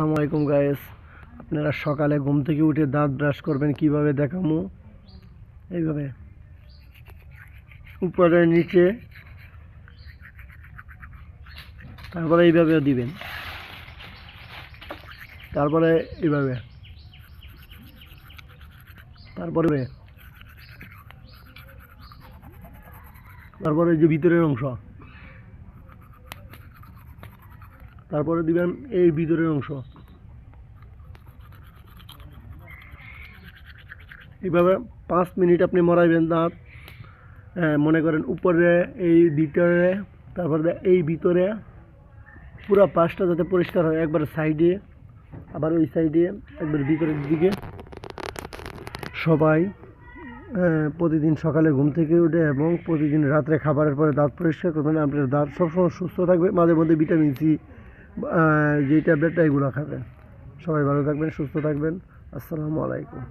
আসসালামু আলাইকুম গাইস, আপনারা সকালে ঘুম থেকে উঠে দাঁত ব্রাশ করবেন কিভাবে দেখামু। এইভাবে উপরে নিচে, তারপরে এইভাবে দিবেন, তারপরে এইভাবে, তারপরে তারপরে যে ভিতরের অংশ, তারপরে দিবেন এই ভিতরের অংশ। এইভাবে 5 মিনিট আপনি মরাইবেন দাঁত। মনে করেন উপরে, এই ভিতরে, তারপরে এই ভিতরে, পুরো পাশটা যাতে পরিষ্কার হয়। একবার সাইডে, আবার ওই সাইডে, একবার ভিতরের দিকে। সবাই প্রতিদিন সকালে ঘুম থেকে উঠে এবং প্রতিদিন রাত্রে খাবারের পরে দাঁত পরিষ্কার করবেন। আপনার দাঁত সবসময় সুস্থ থাকবে। মাঝে মধ্যে ভিটামিন সি যেই ট্যাবলেটটা, এগুলো খাবেন। সবাই ভালো থাকবেন, সুস্থ থাকবেন। আসসালামু আলাইকুম।